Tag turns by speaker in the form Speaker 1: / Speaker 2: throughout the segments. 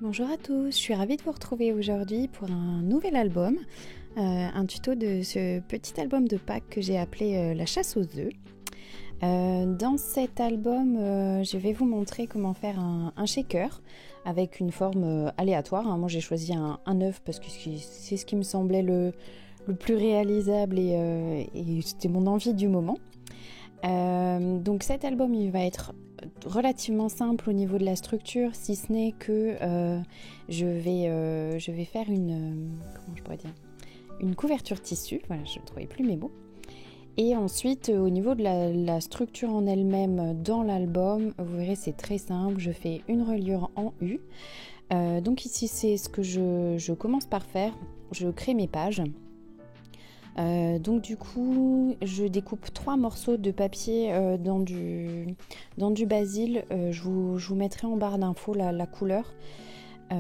Speaker 1: Bonjour à tous, je suis ravie de vous retrouver aujourd'hui pour un nouvel album, un tuto de ce petit album de Pâques que j'ai appelé La chasse aux œufs. Dans cet album, je vais vous montrer comment faire un shaker avec une forme aléatoire. Moi j'ai choisi un œuf parce que c'est ce qui me semblait le plus réalisable et c'était mon envie du moment. Donc cet album il va être relativement simple au niveau de la structure, si ce n'est que je vais faire une couverture tissu. Voilà, je ne trouvais plus mes mots. Et ensuite, au niveau de la structure en elle-même dans l'album, vous verrez, c'est très simple. Je fais une reliure en U. Donc ici, c'est ce que je commence par faire. Je crée mes pages. Donc du coup, je découpe 3 morceaux de papier dans du basil. Je vous mettrai en barre d'infos la couleur.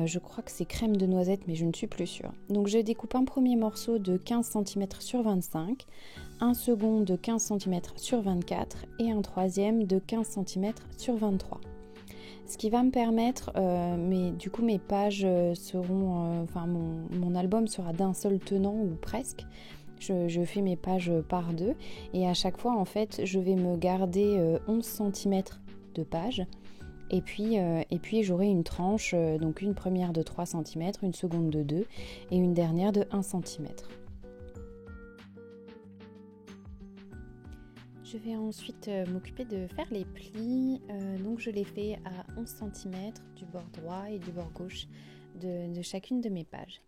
Speaker 1: Je crois que c'est crème de noisette, mais je ne suis plus sûre. Donc je découpe un premier morceau de 15 cm sur 25, un second de 15 cm sur 24 et un troisième de 15 cm sur 23. Ce qui va me permettre, mes pages seront, mon album sera d'un seul tenant ou presque. Je fais mes pages par deux et à chaque fois en fait je vais me garder 11 cm de page et puis j'aurai une tranche, donc une première de 3 cm, une seconde de 2 et une dernière de 1 cm. Je vais ensuite m'occuper de faire les plis, donc je les fais à 11 cm du bord droit et du bord gauche de chacune de mes pages.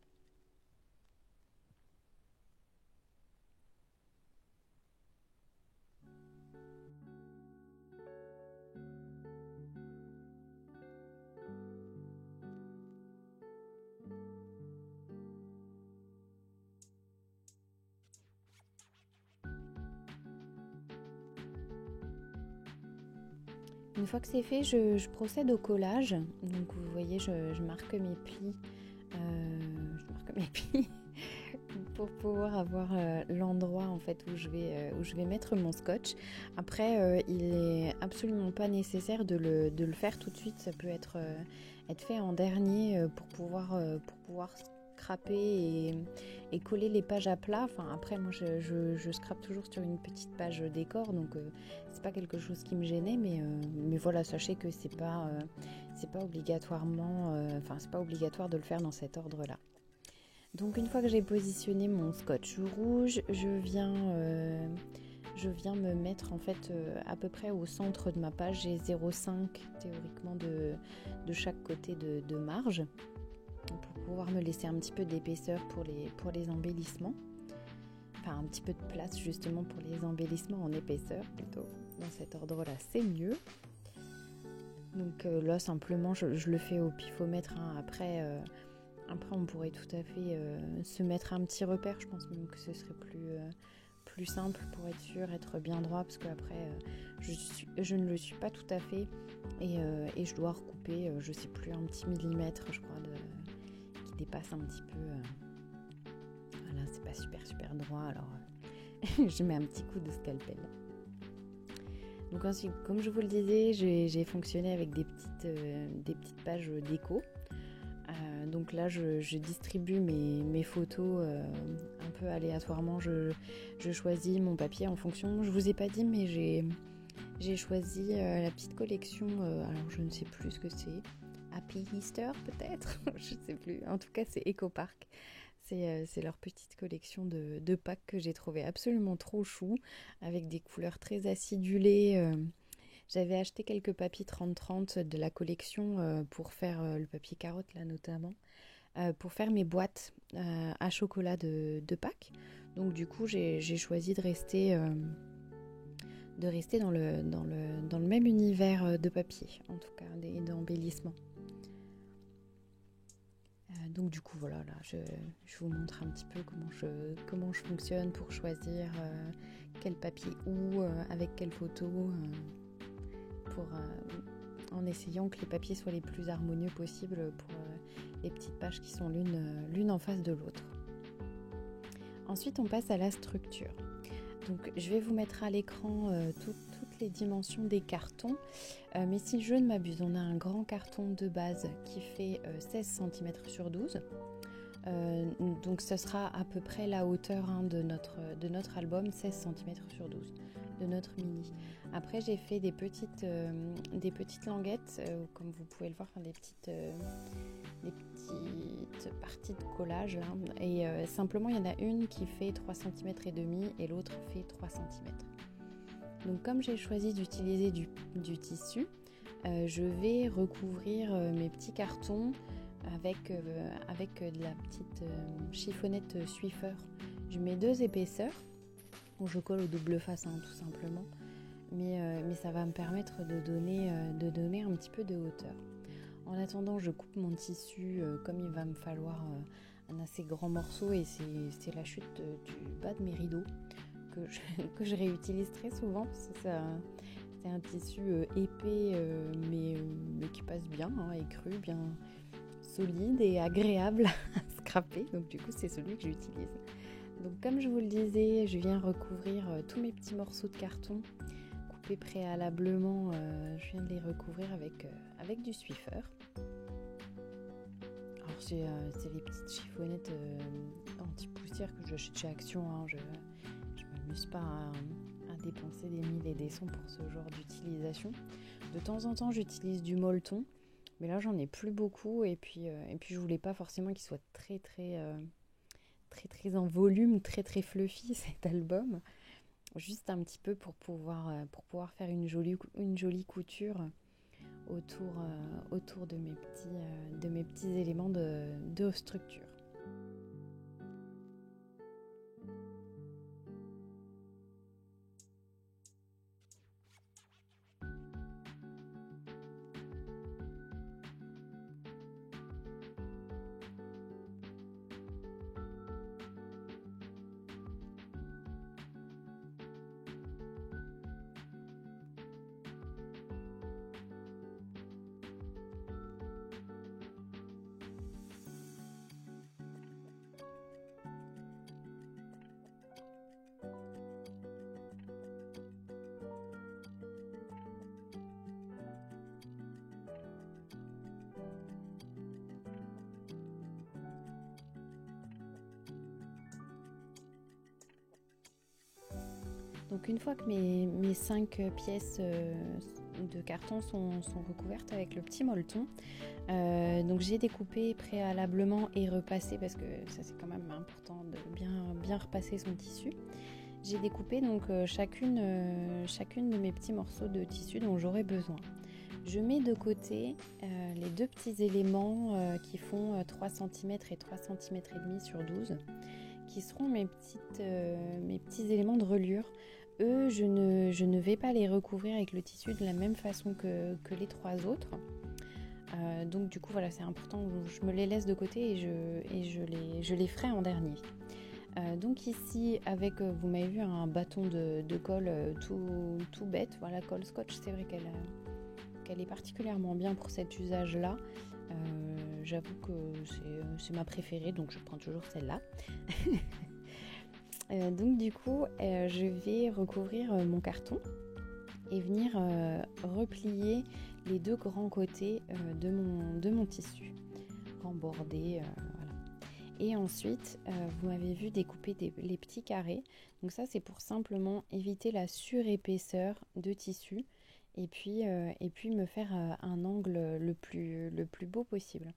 Speaker 1: Une fois que c'est fait, je procède au collage. Donc vous voyez, je marque mes plis. Pour pouvoir avoir l'endroit en fait où je vais mettre mon scotch. Après, il est absolument pas nécessaire de le faire tout de suite. Ça peut être fait en dernier pour pouvoir scraper et coller les pages à plat. Enfin, après, moi, je scrape toujours sur une petite page décor, donc c'est pas quelque chose qui me gênait, mais voilà, sachez que c'est pas obligatoirement, c'est pas obligatoire de le faire dans cet ordre-là. Donc une fois que j'ai positionné mon scotch rouge, je viens me mettre en fait à peu près au centre de ma page. J'ai 0,5 théoriquement de chaque côté de marge pour pouvoir me laisser un petit peu d'épaisseur pour les embellissements. Enfin un petit peu de place justement pour les embellissements en épaisseur plutôt. Dans cet ordre-là, c'est mieux. Donc là simplement je le fais au pifomètre. Après, on pourrait tout à fait se mettre un petit repère. Je pense même que ce serait plus simple pour être sûr, être bien droit, parce qu'après je ne le suis pas tout à fait et je dois recouper, je sais plus, un petit millimètre, je crois, qui dépasse un petit peu. Voilà, c'est pas super droit, alors je mets un petit coup de scalpel. Donc ensuite, comme je vous le disais, j'ai fonctionné avec des petites pages déco. Donc là je distribue mes photos un peu aléatoirement. Je choisis mon papier en fonction. Je vous ai pas dit, mais j'ai choisi la petite collection, alors je ne sais plus ce que c'est, Happy Easter peut-être. Je ne sais plus, en tout cas c'est EcoPark. C'est leur petite collection de Pâques que j'ai trouvé absolument trop chou, avec des couleurs très acidulées. J'avais acheté quelques papiers 30-30 de la collection pour faire le papier carotte là notamment, pour faire mes boîtes à chocolat de Pâques. Donc du coup j'ai choisi de rester dans le même univers de papier, en tout cas d'embellissement. Donc du coup voilà, là je vous montre un petit peu comment je fonctionne pour choisir quel papier où, avec quelle photo, en essayant que les papiers soient les plus harmonieux possibles pour les petites pages qui sont l'une en face de l'autre. Ensuite on passe à la structure. Donc je vais vous mettre à l'écran toutes les dimensions des cartons, mais si je ne m'abuse, on a un grand carton de base qui fait 16 cm sur 12. Donc ce sera à peu près la hauteur de notre album, 16 cm sur 12 de notre mini. Après j'ai fait des petites languettes, comme vous pouvez le voir, des petites parties de collage là. Et simplement il y en a une qui fait 3 cm et demi et l'autre fait 3 cm. Donc comme j'ai choisi d'utiliser du tissu, je vais recouvrir mes petits cartons avec de la petite chiffonnette Swiffer. Je mets 2 épaisseurs, où je colle au double face tout simplement, mais ça va me permettre de donner un petit peu de hauteur. En attendant, je coupe mon tissu comme il va me falloir un assez grand morceau, et c'est la chute du bas de mes rideaux que je réutilise très souvent. C'est un tissu épais mais qui passe bien, et cru, bien solide et agréable à scraper. Donc du coup c'est celui que j'utilise. Donc comme je vous le disais, je viens recouvrir tous mes petits morceaux de carton coupés préalablement. Je viens de les recouvrir avec du Swiffer. Alors c'est les petites chiffonnettes anti-poussière que j'achète chez Action. Je m'amuse pas à dépenser des mille et des cents pour ce genre d'utilisation. De temps en temps j'utilise du molleton, mais là j'en ai plus beaucoup, et puis je voulais pas forcément qu'il soit très en volume, très fluffy cet album, juste un petit peu pour pouvoir faire une jolie couture autour de mes petits éléments de structure. Donc une fois que mes 5 pièces de carton sont recouvertes avec le petit molleton, donc j'ai découpé préalablement et repassé, parce que ça c'est quand même important de bien repasser son tissu. J'ai découpé donc chacune de mes petits morceaux de tissu dont j'aurai besoin. Je mets de côté les 2 petits éléments qui font 3 cm et 3 cm et demi sur 12, qui seront mes petits éléments de reliure. Eux, je ne vais pas les recouvrir avec le tissu de la même façon que les 3 autres. Donc du coup voilà, c'est important, je me les laisse de côté et je les ferai en dernier. Donc ici, avec, vous m'avez vu, un bâton de colle tout bête, voilà, colle scotch. C'est vrai qu'elle est particulièrement bien pour cet usage-là. J'avoue que c'est ma préférée, donc je prends toujours celle-là. Donc du coup, je vais recouvrir mon carton et venir replier les 2 grands côtés de mon tissu, rembordé, voilà. Et ensuite, vous m'avez vu découper les petits carrés. Donc ça, c'est pour simplement éviter la surépaisseur de tissu, et puis me faire un angle le plus beau possible.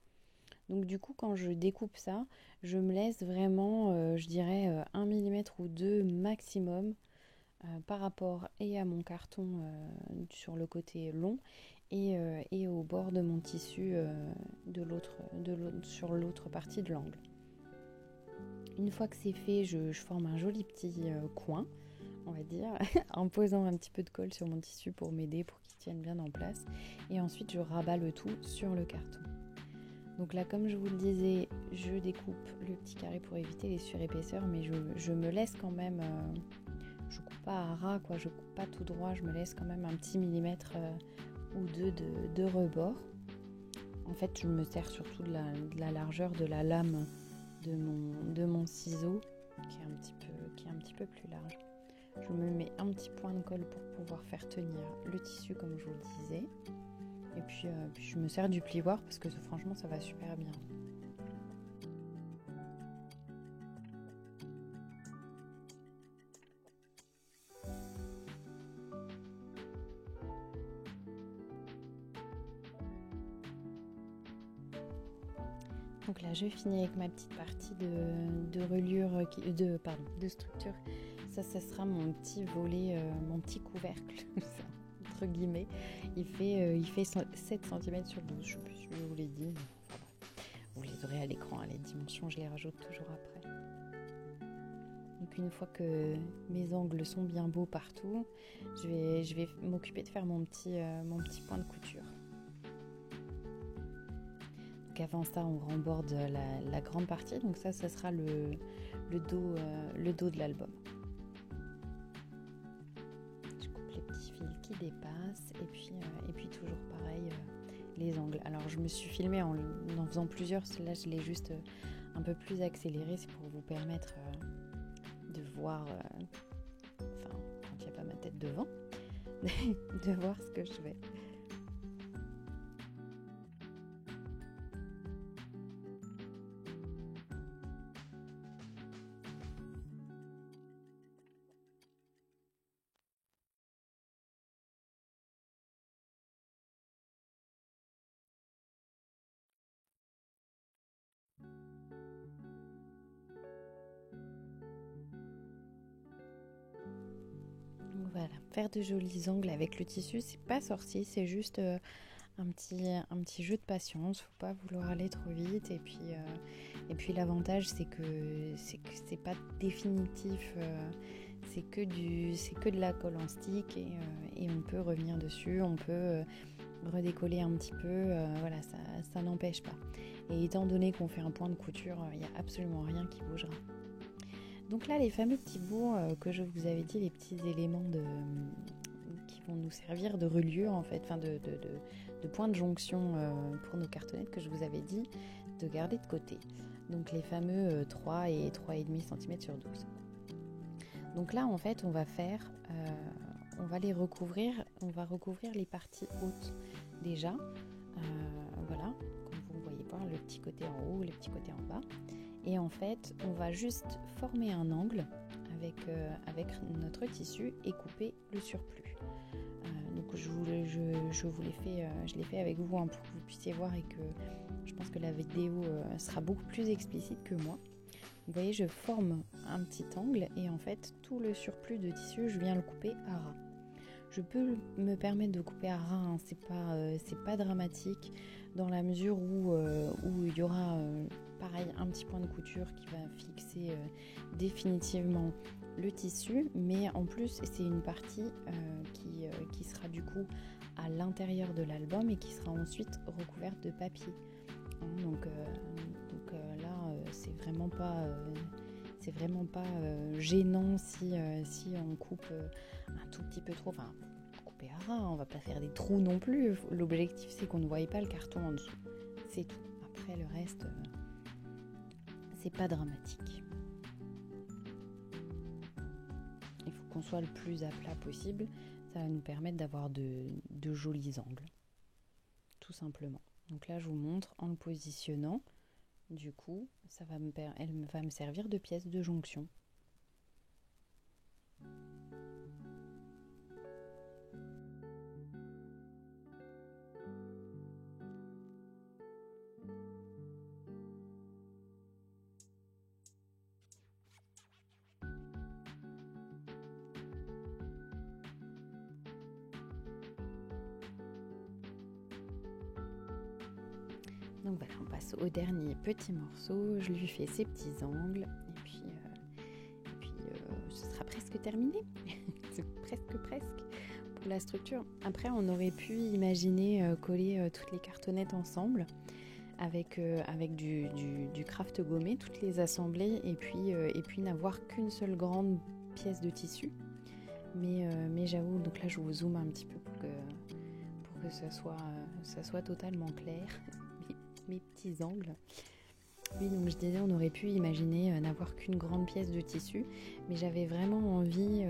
Speaker 1: Donc du coup, quand je découpe ça, je me laisse vraiment, je dirais, 1 mm ou 2 maximum par rapport et à mon carton sur le côté long et au bord de mon tissu sur l'autre partie de l'angle. Une fois que c'est fait, je forme un joli petit coin, on va dire, en posant un petit peu de colle sur mon tissu pour m'aider, pour qu'il tienne bien en place. Et ensuite, je rabats le tout sur le carton. Donc là, comme je vous le disais, je découpe le petit carré pour éviter les surépaisseurs, mais je me laisse quand même, je coupe pas à ras, quoi, je coupe pas tout droit, je me laisse quand même un petit millimètre ou 2 de rebord. En fait, je me sers surtout de la largeur de la lame de mon ciseau, qui est un petit peu plus large. Je me mets un petit point de colle pour pouvoir faire tenir le tissu comme je vous le disais. Et puis je me sers du plioir parce que franchement ça va super bien. Donc là je finis avec ma petite partie de reliure, de structure. Ça sera mon petit volet, mon petit couvercle, entre guillemets. Il fait 7 cm sur 12, je sais plus si je vous l'ai dit. Vous les aurez à l'écran, les dimensions, je les rajoute toujours après. Donc une fois que mes angles sont bien beaux partout, je vais m'occuper de faire mon petit point de couture. Donc avant ça, on remborde la grande partie, donc ça sera le dos de l'album. Je coupe les petits fils qui dépassent et puis toujours pareil, les angles. Alors je me suis filmée en faisant plusieurs, là je l'ai juste un peu plus accéléré, c'est pour vous permettre de voir, quand il n'y a pas ma tête devant, de voir ce que je fais. Donc voilà, faire de jolis angles avec le tissu, c'est pas sorcier, c'est juste un petit jeu de patience. Faut pas vouloir aller trop vite. Et puis l'avantage, c'est que c'est pas définitif. C'est que de la colle en stick et on peut revenir dessus. On peut redécoller un petit peu. Voilà, ça n'empêche pas. Et étant donné qu'on fait un point de couture, il n'y a absolument rien qui bougera. Donc là, les fameux petits bouts que je vous avais dit, les petits éléments qui vont nous servir de reliure en fait, de point de jonction pour nos cartonnettes que je vous avais dit de garder de côté. Donc les fameux 3 et 3,5 cm sur 12. Donc là en fait on va recouvrir les parties hautes déjà. Voilà, comme vous voyez pas, le petit côté en haut, le petit côté en bas. Et en fait, on va juste former un angle avec notre tissu et couper le surplus. Donc je l'ai fait avec vous pour que vous puissiez voir et que je pense que la vidéo sera beaucoup plus explicite que moi. Vous voyez, je forme un petit angle et en fait, tout le surplus de tissu, je viens le couper à ras. Je peux me permettre de couper à ras, hein, c'est pas dramatique dans la mesure où il y aura pareil un petit point de couture qui va fixer définitivement le tissu, mais en plus c'est une partie qui sera du coup à l'intérieur de l'album et qui sera ensuite recouverte de papier. Donc là c'est vraiment pas gênant si on coupe un tout petit peu trop, enfin couper à ras, on va pas faire des trous non plus, l'objectif c'est qu'on ne voie pas le carton en dessous, c'est tout. Après le reste c'est pas dramatique. Il faut qu'on soit le plus à plat possible, ça va nous permettre d'avoir de jolis angles, tout simplement. Donc là je vous montre en le positionnant, du coup elle va me servir de pièce de jonction. Donc voilà, on passe au dernier petit morceau, je lui fais ses petits angles et puis ce sera presque terminé. C'est presque pour la structure. Après on aurait pu imaginer coller toutes les cartonnettes ensemble avec du craft gommé, toutes les assembler et puis n'avoir qu'une seule grande pièce de tissu. Mais j'avoue, donc là je vous zoome un petit peu pour que ça soit totalement clair. Mes petits angles. Oui, donc je disais, on aurait pu imaginer n'avoir qu'une grande pièce de tissu, mais j'avais vraiment envie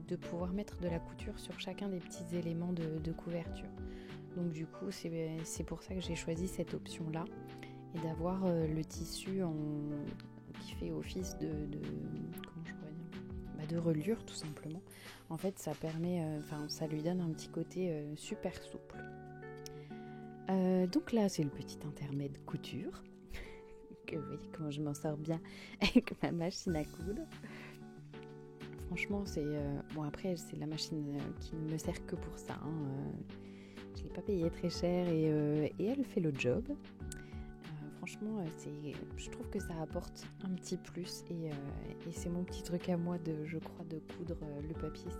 Speaker 1: de pouvoir mettre de la couture sur chacun des petits éléments de couverture. Donc du coup, c'est pour ça que j'ai choisi cette option-là, et d'avoir le tissu qui fait office comment je pourrais dire, de reliure tout simplement. En fait, ça permet, ça lui donne un petit côté super souple. Donc là, c'est le petit intermède couture. Que vous voyez comment je m'en sors bien avec ma machine à coudre. Franchement, c'est... bon, après, c'est la machine qui ne me sert que pour ça. Je ne l'ai pas payée très cher et elle fait le job. Franchement, je trouve que ça apporte un petit plus et c'est mon petit truc à moi, je crois, de coudre le papier.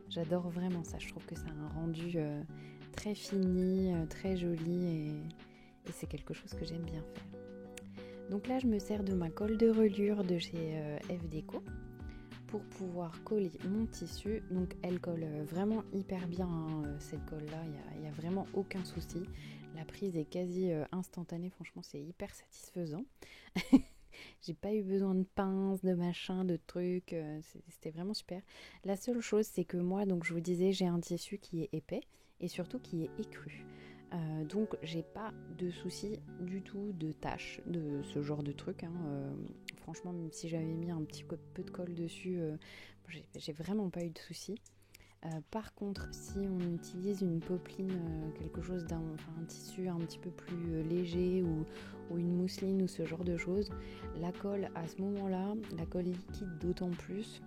Speaker 1: J'adore vraiment ça. Je trouve que ça a un rendu très fini, très joli et c'est quelque chose que j'aime bien faire. Donc là, je me sers de ma colle de reliure de chez F-Déco pour pouvoir coller mon tissu. Donc elle colle vraiment hyper bien, cette colle-là. Il n'y a vraiment aucun souci. La prise est quasi instantanée. Franchement, c'est hyper satisfaisant. J'ai pas eu besoin de pinces, de machin, de trucs. C'était vraiment super. La seule chose, c'est que moi, donc je vous disais, j'ai un tissu qui est épais et surtout qui est écru. Donc j'ai pas de soucis du tout de taches, de ce genre de trucs. Franchement, même si j'avais mis un petit peu de colle dessus, j'ai vraiment pas eu de soucis. Par contre, si on utilise une popeline, quelque chose un tissu un petit peu plus léger ou une mousseline ou ce genre de choses, la colle à ce moment-là, la colle liquide d'autant plus,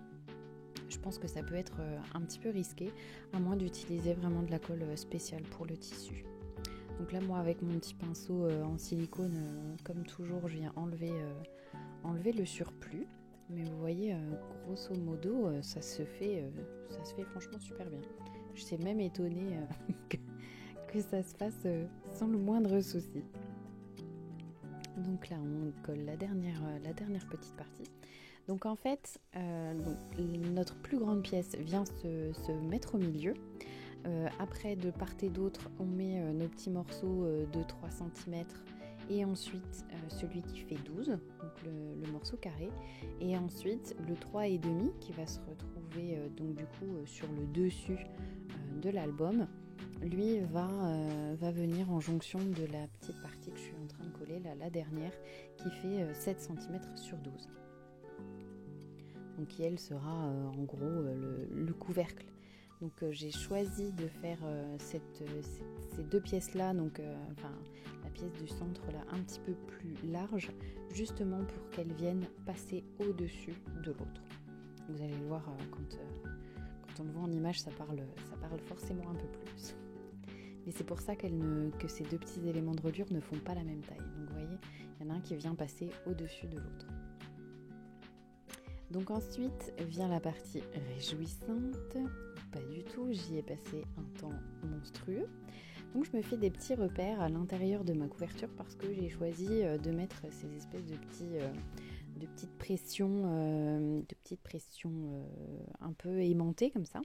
Speaker 1: je pense que ça peut être un petit peu risqué, à moins d'utiliser vraiment de la colle spéciale pour le tissu. Donc là, moi, avec mon petit pinceau en silicone, comme toujours, je viens enlever le surplus. Mais vous voyez, grosso modo, ça se fait franchement super bien. Je suis même étonnée que ça se fasse sans le moindre souci. Donc là, on colle la dernière petite partie. Donc en fait, notre plus grande pièce vient se mettre au milieu. Après, de part et d'autre, on met nos petits morceaux de 3 cm et ensuite celui qui fait 12, donc le morceau carré, et ensuite le 3,5 qui va se retrouver donc du coup sur le dessus de l'album. Lui va venir en jonction de la petite partie que je suis en train de coller, là, la dernière, qui fait 7 cm sur 12. Donc qui elle sera en gros le couvercle. Donc j'ai choisi de faire ces deux pièces-là, donc la pièce du centre là un petit peu plus large, justement pour qu'elles viennent passer au-dessus de l'autre. Vous allez le voir quand on le voit en image, ça parle forcément un peu plus. Mais c'est pour ça que ces deux petits éléments de reliure ne font pas la même taille. Donc vous voyez, il y en a un qui vient passer au-dessus de l'autre. Donc ensuite vient la partie réjouissante. Pas du tout, j'y ai passé un temps monstrueux. Donc je me fais des petits repères à l'intérieur de ma couverture parce que j'ai choisi de mettre ces espèces de petites pressions un peu aimantées comme ça.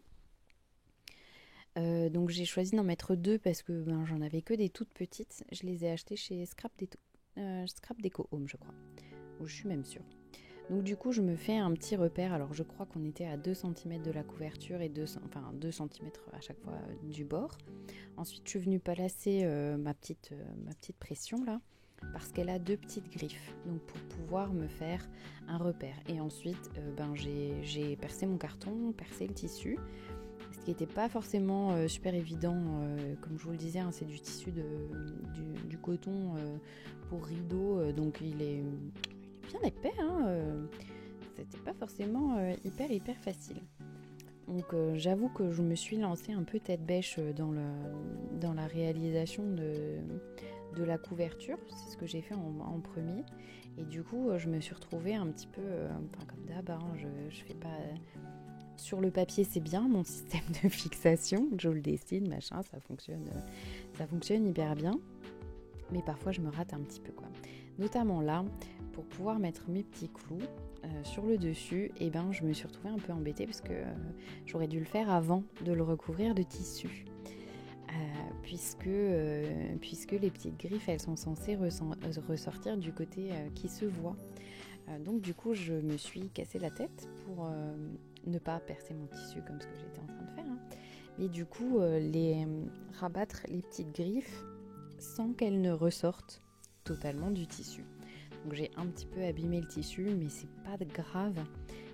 Speaker 1: Donc j'ai choisi d'en mettre 2 parce que j'en avais que des toutes petites. Je les ai achetées chez Scrap Deco Home, je crois, où je suis même sûre. Donc du coup je me fais un petit repère. Alors je crois qu'on était à 2 cm de la couverture et 2 cm à chaque fois du bord. Ensuite je suis venue placer ma petite pression là, parce qu'elle a 2 petites griffes, donc pour pouvoir me faire un repère. Et ensuite j'ai percé mon carton, percé le tissu, ce qui n'était pas forcément super évident, comme je vous le disais, c'est du tissu du coton pour rideau, donc il est bien épais, c'était pas forcément hyper facile. Donc j'avoue que je me suis lancée un peu tête bêche dans la réalisation de la couverture. C'est ce que j'ai fait en premier, et du coup je me suis retrouvée un petit peu comme d'hab, je fais pas sur le papier, c'est bien mon système de fixation, je le dessine, machin, ça fonctionne hyper bien, mais parfois je me rate un petit peu quoi. Notamment là, pour pouvoir mettre mes petits clous sur le dessus, je me suis retrouvée un peu embêtée parce que j'aurais dû le faire avant de le recouvrir de tissu. puisque les petites griffes, elles sont censées ressortir du côté qui se voit. Donc du coup, je me suis cassé la tête pour ne pas percer mon tissu comme ce que j'étais en train de faire, hein. Mais du coup, rabattre les petites griffes sans qu'elles ne ressortent totalement du tissu. Donc j'ai un petit peu abîmé le tissu, mais c'est pas grave,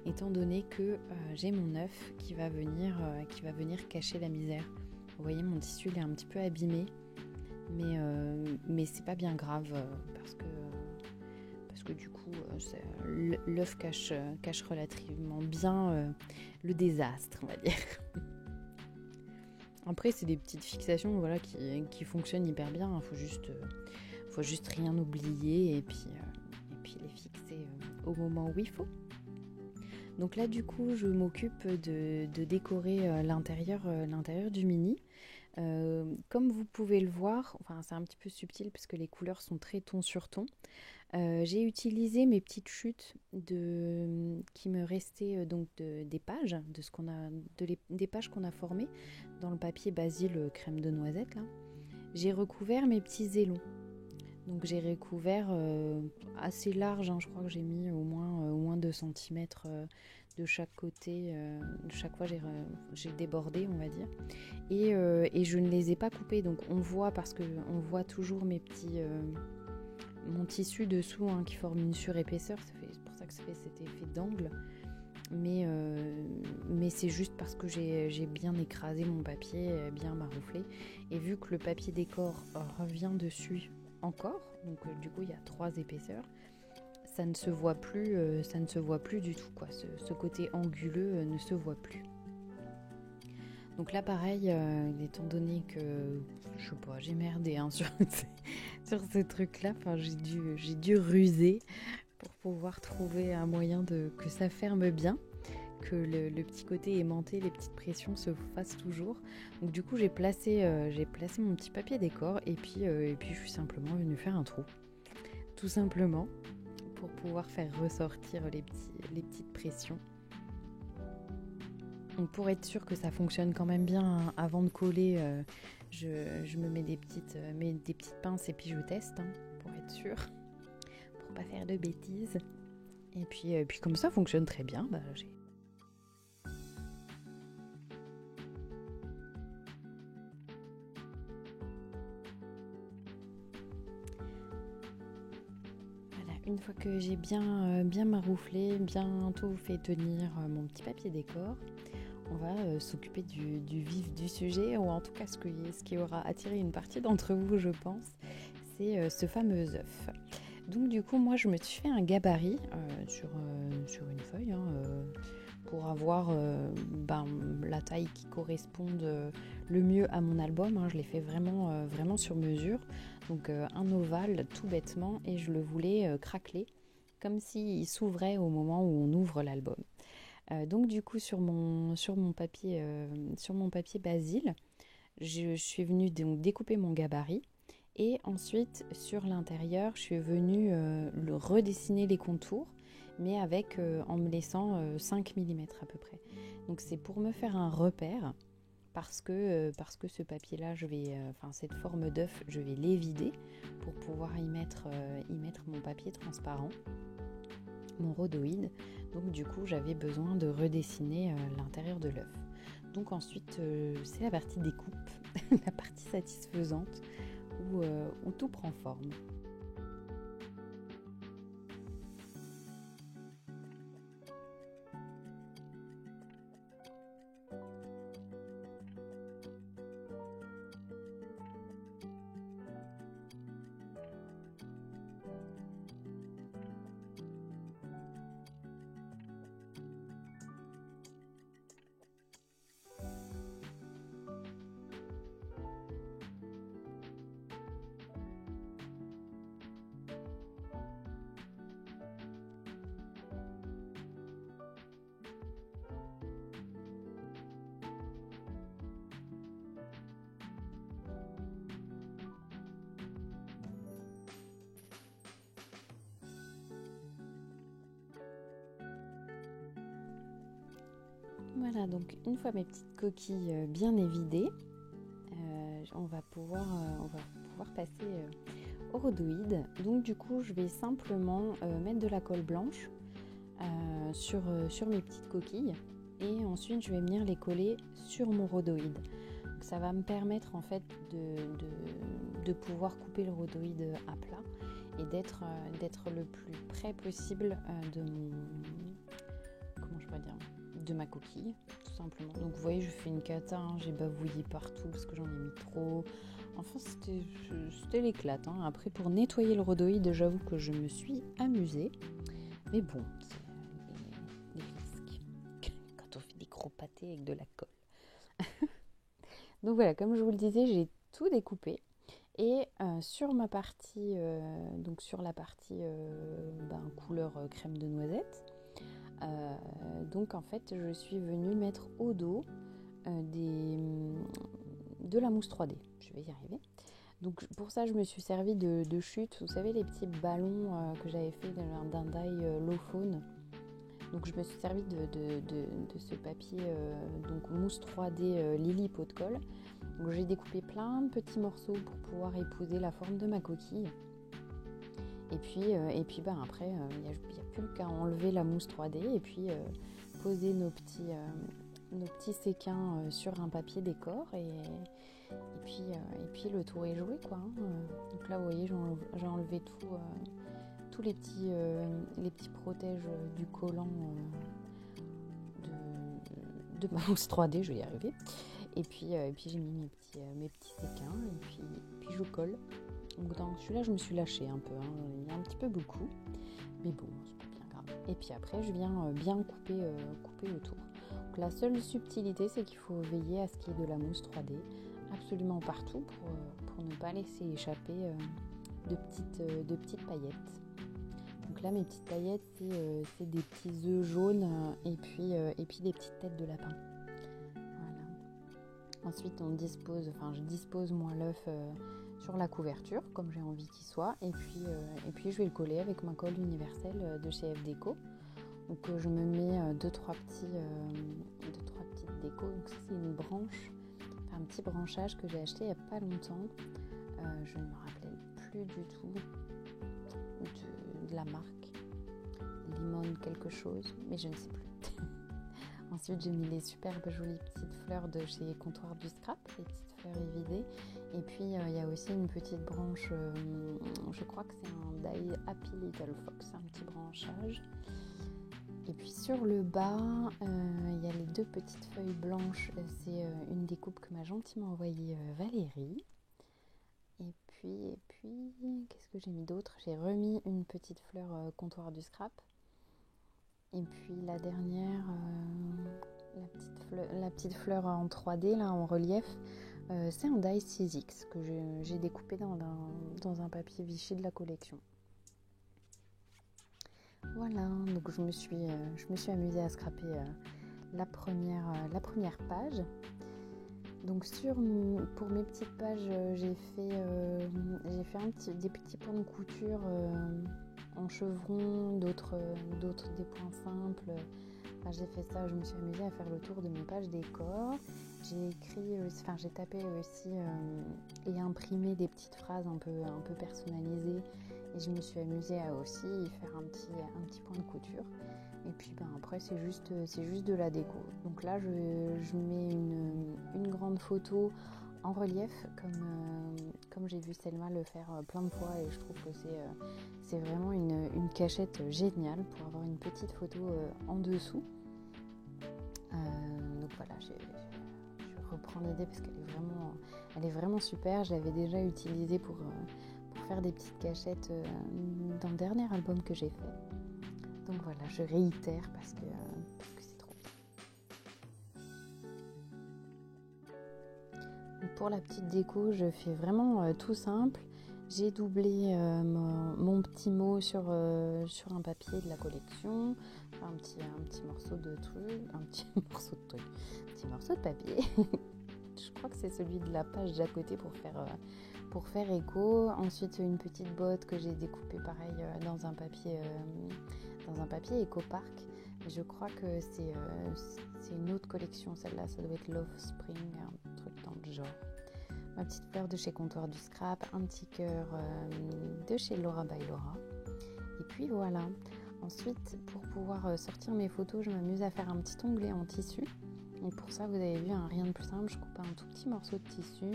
Speaker 1: étant donné que j'ai mon œuf qui va venir cacher la misère. Vous voyez, mon tissu il est un petit peu abîmé, mais c'est pas bien grave parce que du coup l'œuf cache relativement bien le désastre, on va dire. Après, c'est des petites fixations, voilà, qui fonctionnent hyper bien. Faut juste rien oublier et puis les fixer au moment où il faut. Donc là, du coup, je m'occupe de décorer l'intérieur du mini. Comme vous pouvez le voir, enfin, c'est un petit peu subtil parce que les couleurs sont très ton sur ton. J'ai utilisé mes petites chutes qui me restaient des pages, des pages qu'on a formées dans le papier Basile crème de noisette là. J'ai recouvert mes petits élons. Donc j'ai recouvert assez large, hein, je crois que j'ai mis au moins 2 cm de chaque côté. De chaque fois j'ai débordé, on va dire. Et je ne les ai pas coupés, donc on voit parce qu'on voit toujours mon tissu dessous, hein, qui forme une surépaisseur. C'est pour ça que ça fait cet effet d'angle. Mais c'est juste parce que j'ai bien écrasé mon papier, bien marouflé. Et vu que le papier décor revient dessus encore, donc du coup il y a 3 épaisseurs, ça ne se voit plus du tout, quoi. Ce côté anguleux ne se voit plus. Donc là pareil, étant donné que je sais pas, j'ai merdé, hein, sur ces trucs-là, enfin, j'ai dû ruser pour pouvoir trouver un moyen que ça ferme bien, que le petit côté aimanté, les petites pressions se fassent toujours. Donc du coup j'ai placé mon petit papier décor et puis je suis simplement venue faire un trou, tout simplement, pour pouvoir faire ressortir les petites pressions. Donc pour être sûr que ça fonctionne quand même bien, hein, avant de coller, je me mets des petites pinces et puis je teste, hein, pour être sûr, pour pas faire de bêtises. Et puis comme ça fonctionne très bien, Voilà, une fois que j'ai bien marouflé, bien tout fait tenir mon petit papier décor, on va s'occuper du vif du sujet, ou en tout cas ce qui aura attiré une partie d'entre vous, je pense, c'est ce fameux œuf. Donc du coup, moi je me suis fait un gabarit sur une feuille, hein, pour avoir la taille qui corresponde le mieux à mon album, hein. Je l'ai fait vraiment sur mesure, donc un ovale tout bêtement, et je le voulais craquelé, comme s'il s'ouvrait au moment où on ouvre l'album. Donc du coup sur mon papier Basile, je suis venue donc découper mon gabarit, et ensuite sur l'intérieur je suis venue le redessiner les contours, mais en me laissant 5 mm à peu près. Donc c'est pour me faire un repère, parce que ce papier là, cette forme d'œuf, je vais l'évider pour pouvoir y mettre mon papier transparent, mon rhodoïde. Donc du coup j'avais besoin de redessiner l'intérieur de l'œuf. Donc ensuite c'est la partie découpe, la partie satisfaisante, où tout prend forme. Voilà, donc une fois mes petites coquilles bien évidées, on va pouvoir passer au rhodoïd. Donc du coup, je vais simplement mettre de la colle blanche sur mes petites coquilles et ensuite je vais venir les coller sur mon rhodoïd. Donc, ça va me permettre en fait de pouvoir couper le rhodoïd à plat et d'être le plus près possible de ma coquille, tout simplement. Donc vous voyez, je fais une cata, hein, j'ai bavouillé partout parce que j'en ai mis trop. Enfin, c'était l'éclate. Hein. Après, pour nettoyer le rhodoïd, j'avoue que je me suis amusée. Mais bon, c'est les risques quand on fait des gros pâtés avec de la colle. Donc voilà, comme je vous le disais, j'ai tout découpé. Et sur ma partie, donc sur la partie couleur crème de noisette, donc en fait je suis venue mettre au dos de la mousse 3D. Je vais y arriver. Donc pour ça je me suis servi de chute, vous savez les petits ballons que j'avais fait d'un die low faune. Donc je me suis servi de ce papier donc mousse 3D Lily pot de colle. Donc j'ai découpé plein de petits morceaux pour pouvoir épouser la forme de ma coquille. Et puis après, il n'y a plus qu'à enlever la mousse 3D et puis poser nos petits séquins sur un papier décor et puis le tour est joué quoi. Hein. Donc là vous voyez j'ai enlevé tous les petits protèges du collant de ma mousse 3D, je vais y arriver. Et puis j'ai mis mes petits séquins et puis je colle. Donc dans celui-là je me suis lâchée un peu, hein. Il y a un petit peu beaucoup, mais bon c'est pas bien grave. Et puis après je viens bien couper autour. Donc la seule subtilité c'est qu'il faut veiller à ce qu'il y ait de la mousse 3D absolument partout pour ne pas laisser échapper de petites paillettes. Donc là mes petites paillettes c'est des petits œufs jaunes et puis des petites têtes de lapin. Ensuite, je dispose moi l'œuf sur la couverture, comme j'ai envie qu'il soit, et puis je vais le coller avec ma colle universelle de chez FDeco. Donc je me mets 2-3 petites décos. Donc ça c'est une branche, un petit branchage que j'ai acheté il n'y a pas longtemps. Je ne me rappelle plus du tout de la marque, Limon quelque chose, mais je ne sais plus. Ensuite, j'ai mis les superbes jolies petites fleurs de chez Comptoir du Scrap, les petites fleurs évidées. Et puis, il y a aussi une petite branche, je crois que c'est un die Happy Little Fox, un petit branchage. Et puis sur le bas, il y a les 2 petites feuilles blanches. C'est une découpe que m'a gentiment envoyée Valérie. Et puis, qu'est-ce que j'ai mis d'autre ? J'ai remis une petite fleur Comptoir du Scrap. Et puis la dernière, la petite fleur en 3D, là, en relief, c'est un die 6X que j'ai découpé dans un papier Vichy de la collection. Voilà, donc je me suis amusée à scraper la première page. Donc pour mes petites pages, j'ai fait des petits points de couture en chevron, d'autres des points simples. Enfin, j'ai fait ça, je me suis amusée à faire le tour de mes pages décor. J'ai tapé aussi et imprimé des petites phrases un peu personnalisées. Et je me suis amusée à aussi faire un petit point de couture. Et puis après c'est juste de la déco. Donc là je mets une grande photo en relief comme j'ai vu Selma le faire plein de fois et je trouve que c'est vraiment une cachette géniale pour avoir une petite photo en dessous. Donc voilà, je reprends l'idée parce qu'elle est vraiment super. Je l'avais déjà utilisée pour faire des petites cachettes dans le dernier album que j'ai fait. Donc voilà, je réitère parce que c'est trop bien. Donc pour la petite déco, je fais vraiment tout simple. J'ai doublé mon petit mot sur un papier de la collection, un petit morceau de papier. Je crois que c'est celui de la page d'à côté pour faire écho. Ensuite, une petite botte que j'ai découpée pareil dans un papier Eco-Park. Je crois que c'est une autre collection, celle-là, ça doit être Love Spring, un truc dans le genre. ma petite fleur de chez Comptoir du Scrap, un petit cœur de chez Laura by Laura. Et puis voilà. Ensuite, pour pouvoir sortir mes photos, je m'amuse à faire un petit onglet en tissu. Donc pour ça, vous avez vu, rien de plus simple, je coupe un tout petit morceau de tissu,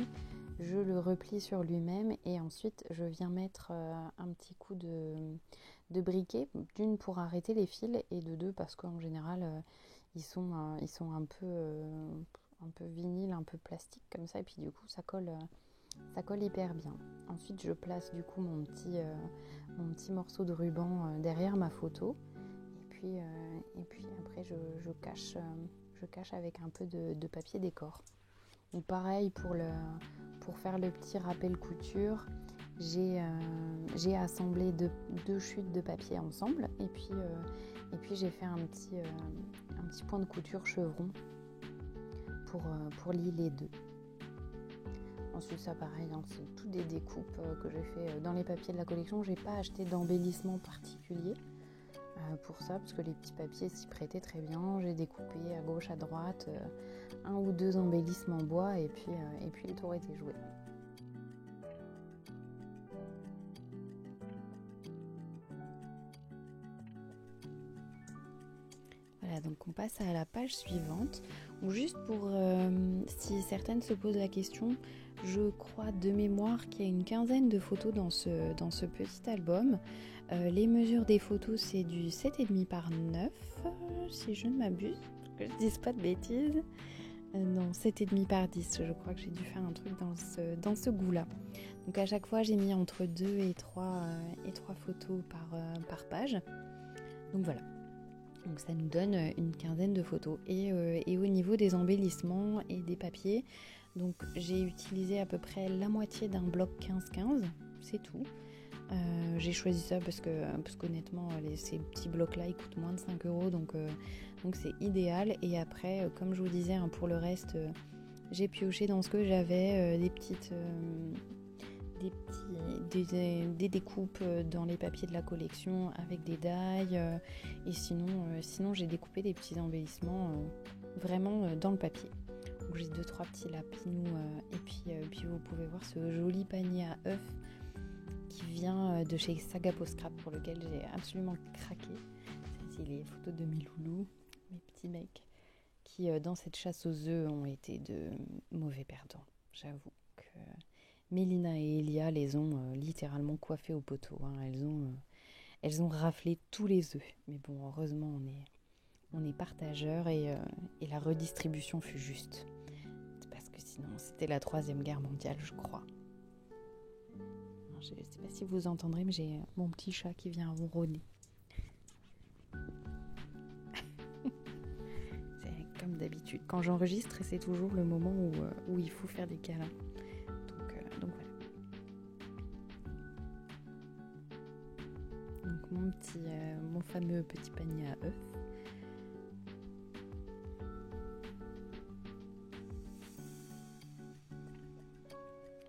Speaker 1: je le replie sur lui-même et ensuite je viens mettre un petit coup de briquet, d'une pour arrêter les fils et de deux parce qu'en général ils sont un peu vinyle, un peu plastique comme ça et puis du coup ça colle hyper bien. Ensuite je place du coup mon petit morceau de ruban derrière ma photo et puis après je cache avec un peu de papier décor. Donc pareil pour faire le petit rappel couture, j'ai assemblé deux chutes de papier ensemble et puis j'ai fait un petit point de couture chevron pour lier les deux. Ensuite ça pareil, c'est tout des découpes que j'ai fait dans les papiers de la collection. J'ai pas acheté d'embellissement particulier pour ça parce que les petits papiers s'y prêtaient très bien. J'ai découpé à gauche à droite un ou deux embellissements en bois et puis le tour était joué. Voilà, donc on passe à la page suivante. Ou juste pour si certaines se posent la question, je crois de mémoire qu'il y a une quinzaine de photos dans ce petit album. Les mesures des photos, c'est du 7,5 par 9, si je ne m'abuse, que je ne dise pas de bêtises. Non, 7,5 par 10, je crois que j'ai dû faire un truc dans ce goût-là. Donc à chaque fois, j'ai mis entre 2 et 3 photos par page. Donc voilà. Donc ça nous donne une quinzaine de photos. Et au niveau des embellissements et des papiers, donc j'ai utilisé à peu près la moitié d'un bloc 15-15, c'est tout. J'ai choisi ça parce qu'honnêtement ces petits blocs là ils coûtent moins de 5 €, donc c'est idéal. Et après comme je vous disais pour le reste j'ai pioché dans ce que j'avais, des découpes dans les papiers de la collection avec des die et sinon j'ai découpé des petits embellissements vraiment dans le papier. Donc j'ai 2-3 petits lapinous et puis vous pouvez voir ce joli panier à œufs qui vient de chez Sagapo Scrap pour lequel j'ai absolument craqué. C'est les photos de mes loulous, mes petits mecs qui dans cette chasse aux œufs ont été de mauvais perdants. J'avoue que Mélina et Elia les ont littéralement coiffés au poteau. Elles ont raflé tous les œufs. Mais bon, heureusement on est partageurs et la redistribution fut juste. Parce que sinon c'était la 3e guerre mondiale, je crois. Je ne sais pas si vous entendrez, mais j'ai mon petit chat qui vient ronronner. C'est comme d'habitude. Quand j'enregistre, c'est toujours le moment où il faut faire des câlins. Donc voilà. Donc mon fameux petit panier à œufs.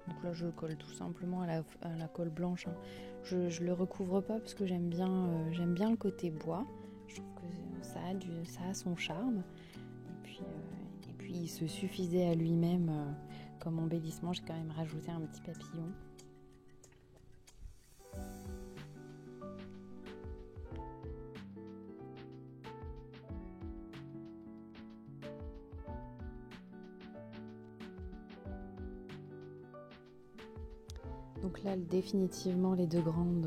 Speaker 1: Donc là je colle tout simplement à la colle blanche. Je le recouvre pas parce que j'aime bien le côté bois. Je trouve que ça a son charme. Et puis il se suffisait à lui-même comme embellissement. J'ai quand même rajouté un petit papillon. Donc là, définitivement, les deux grandes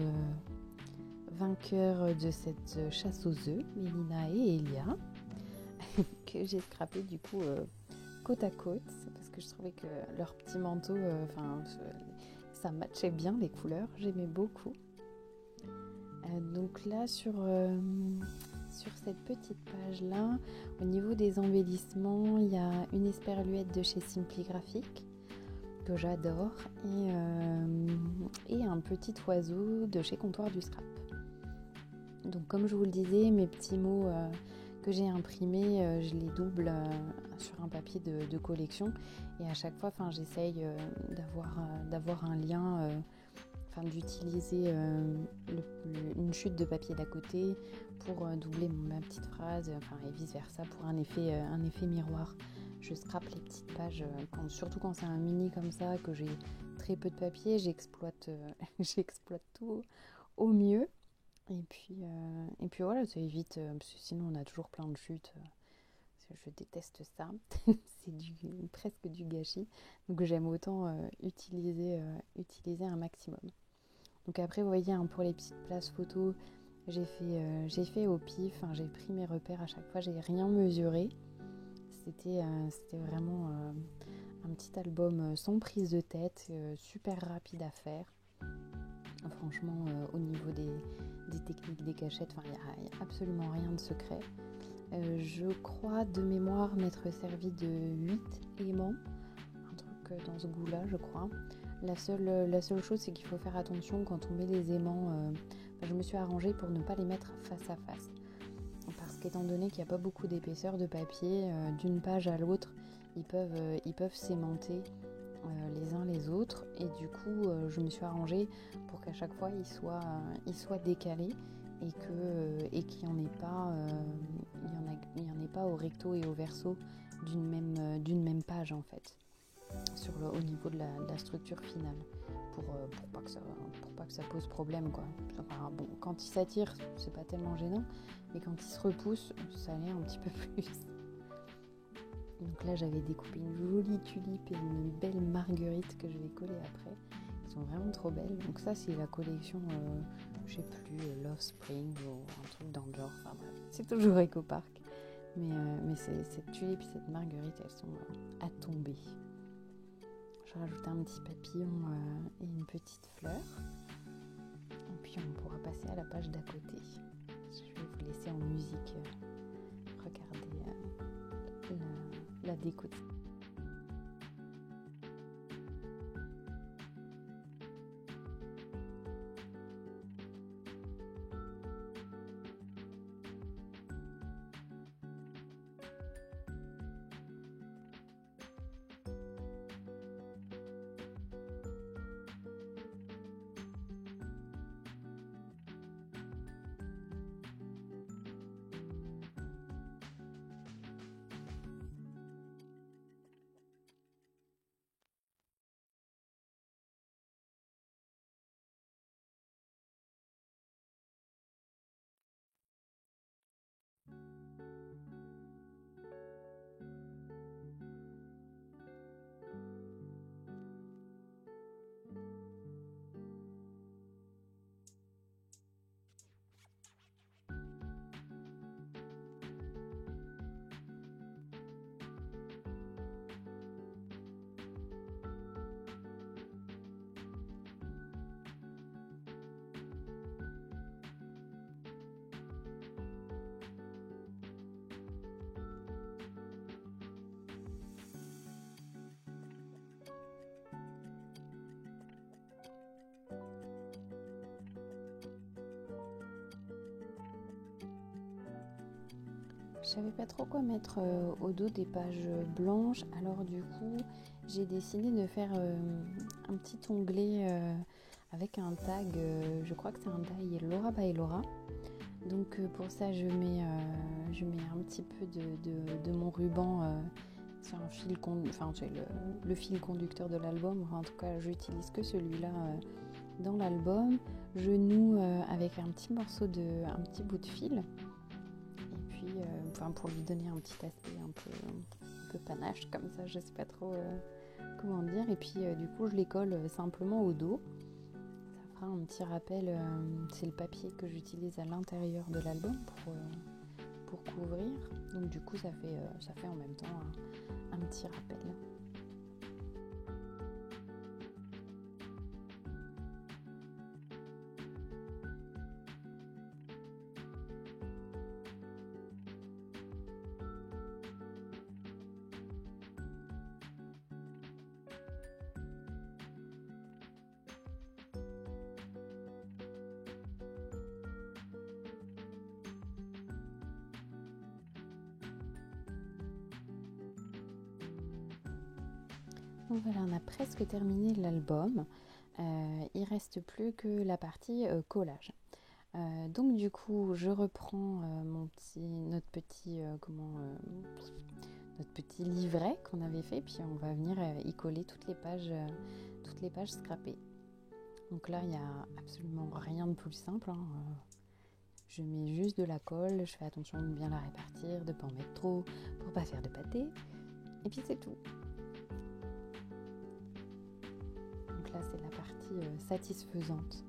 Speaker 1: vainqueurs de cette chasse aux œufs, Mélina et Elia, que j'ai scrappé du coup côte à côte, parce que je trouvais que leur petit manteau, ça matchait bien les couleurs, j'aimais beaucoup. Donc là, sur cette petite page-là, au niveau des embellissements, il y a une esperluette de chez Simply Graphic, que j'adore, et un petit oiseau de chez Comptoir du Scrap. Donc comme je vous le disais, mes petits mots que j'ai imprimés, je les double sur un papier de collection, et à chaque fois j'essaye d'avoir un lien, d'utiliser une chute de papier d'à côté pour doubler ma petite phrase, et vice versa pour un effet miroir. je scrape les petites pages, surtout quand c'est un mini comme ça, que j'ai très peu de papier, j'exploite tout au mieux. Et puis voilà, ça évite, parce que sinon on a toujours plein de chutes. Je déteste ça, c'est presque du gâchis. Donc j'aime autant utiliser un maximum. Donc après, vous voyez, hein, pour les petites places photos, j'ai fait au pif, hein, j'ai pris mes repères à chaque fois, j'ai rien mesuré. C'était vraiment un petit album sans prise de tête, super rapide à faire. Franchement, au niveau des techniques, des cachettes, il n'y a absolument rien de secret. Je crois de mémoire m'être servi de 8 aimants, un truc dans ce goût-là, je crois. La seule chose, c'est qu'il faut faire attention quand on met les aimants. Je me suis arrangée pour ne pas les mettre face à face. Parce qu'étant donné qu'il n'y a pas beaucoup d'épaisseur de papier, d'une page à l'autre, ils peuvent s'aimanter les uns les autres. Et du coup, je me suis arrangée pour qu'à chaque fois, ils soient décalés et qu'il n'y en ait pas au recto et au verso d'une même page en fait, au niveau de la structure finale, pour pas que ça pose problème quoi. Enfin, bon, quand il s'attire, c'est pas tellement gênant, mais quand il se repousse, ça l'est un petit peu plus. Donc là, j'avais découpé une jolie tulipe et une belle marguerite que je vais coller après. Elles sont vraiment trop belles. Donc ça, c'est la collection, je sais plus, Love Spring ou un truc dans le genre. Enfin bref, c'est toujours Ecopark. Mais cette tulipe et cette marguerite, elles sont à tomber. Je rajoute un petit papillon et une petite fleur. Et puis on pourra passer à la page d'à côté. Je vais vous laisser en musique regarder la déco. Je savais pas trop quoi mettre au dos des pages blanches, alors du coup j'ai décidé de faire un petit onglet avec un tag, je crois que c'est un tag Laura by Laura. Donc pour ça je mets un petit peu de mon ruban sur un fil c'est le fil conducteur de l'album. Enfin, en tout cas j'utilise que celui-là dans l'album. Je noue avec un petit bout de fil. Pour lui donner un petit aspect un peu panache comme ça, je sais pas trop comment dire. Et puis du coup je les colle simplement au dos. Ça fera un petit rappel, c'est le papier que j'utilise à l'intérieur de l'album pour couvrir. Donc du coup ça fait en même temps un petit rappel. Donc voilà, on a presque terminé l'album. Il reste plus que la partie collage. Donc du coup, je reprends notre petit livret qu'on avait fait, puis on va venir y coller toutes les pages scrappées. Donc là, il n'y a absolument rien de plus simple, hein. Je mets juste de la colle, je fais attention de bien la répartir, de ne pas en mettre trop, pour pas faire de pâté, et puis c'est tout. Donc là, c'est la partie satisfaisante,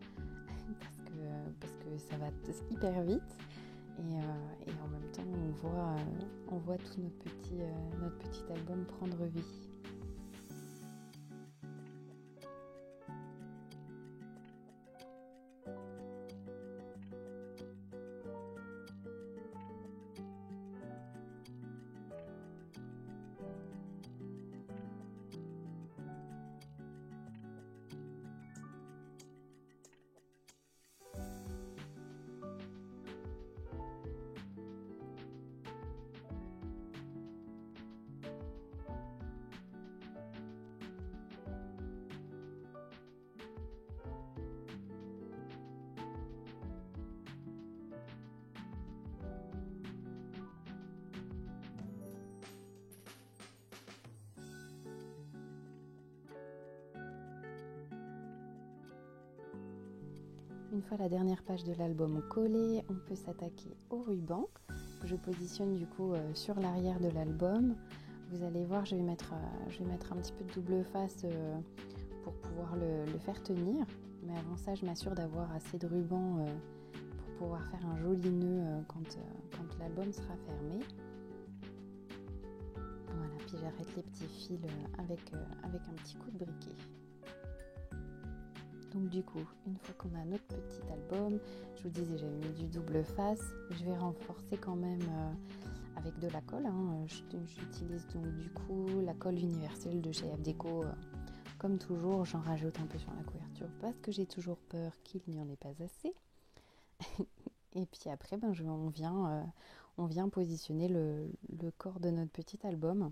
Speaker 1: parce que ça va hyper vite, et en même temps, on voit tout notre petit album prendre vie. Une fois la dernière page de l'album collée, on peut s'attaquer au ruban que je positionne du coup sur l'arrière de l'album. Vous allez voir, je vais mettre un petit peu de double face pour pouvoir le faire tenir. Mais avant ça, je m'assure d'avoir assez de ruban pour pouvoir faire un joli nœud quand l'album sera fermé. Voilà, puis j'arrête les petits fils avec un petit coup de briquet. Donc du coup, une fois qu'on a notre petit album, je vous disais, j'avais mis du double face. Je vais renforcer quand même avec de la colle. J'utilise donc du coup la colle universelle de chez Abdeco. Comme toujours, j'en rajoute un peu sur la couverture parce que j'ai toujours peur qu'il n'y en ait pas assez. Et puis après, on vient positionner le corps de notre petit album.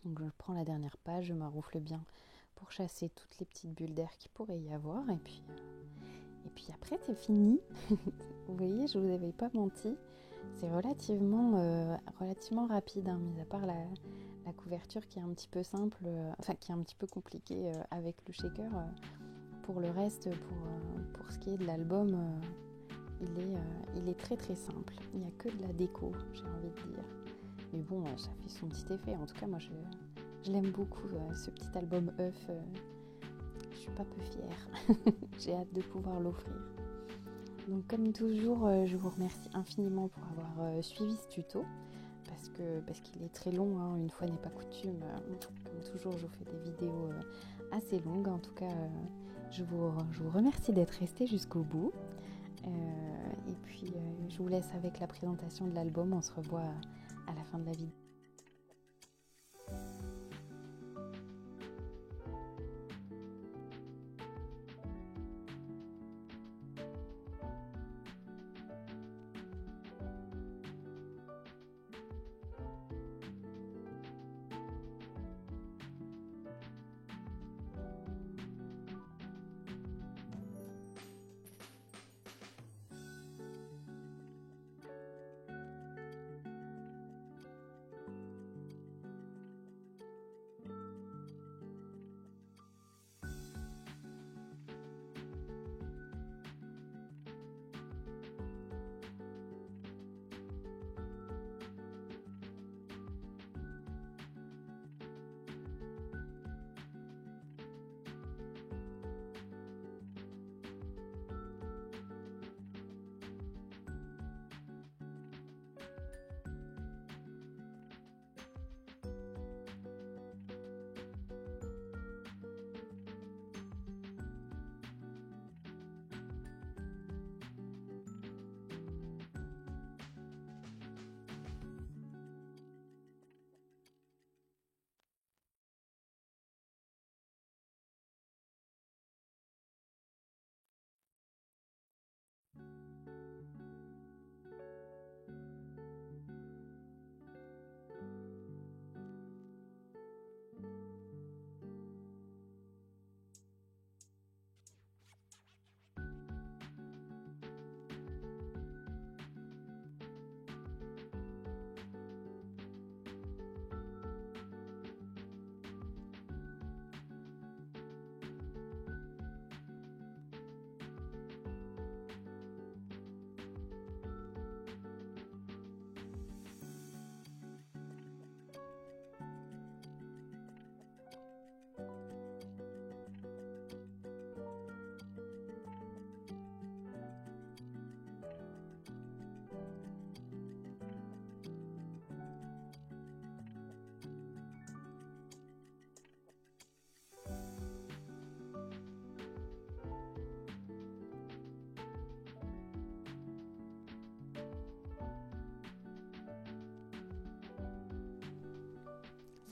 Speaker 1: Donc je prends la dernière page, je m'arroufle bien pour chasser toutes les petites bulles d'air qu'il pourrait y avoir. Et puis après, c'est fini. Vous voyez, je ne vous avais pas menti. C'est relativement rapide, hein, mis à part la couverture qui est un petit peu simple, qui est un petit peu compliquée avec le shaker. Pour le reste, pour ce qui est de l'album, il est très très simple. Il n'y a que de la déco, j'ai envie de dire. Mais bon, ça fait son petit effet. En tout cas, moi, je l'aime beaucoup, ce petit album œuf. Je suis pas peu fière. J'ai hâte de pouvoir l'offrir. Donc comme toujours, je vous remercie infiniment pour avoir suivi ce tuto. Parce qu'il est très long, hein, une fois n'est pas coutume. Comme toujours, je vous fais des vidéos assez longues. En tout cas, je vous remercie d'être resté jusqu'au bout. Et puis, je vous laisse avec la présentation de l'album. On se revoit à la fin de la vidéo.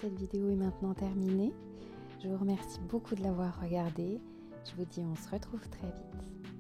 Speaker 1: cette vidéo est maintenant terminée. Je vous remercie beaucoup de l'avoir regardée. Je vous dis on se retrouve très vite.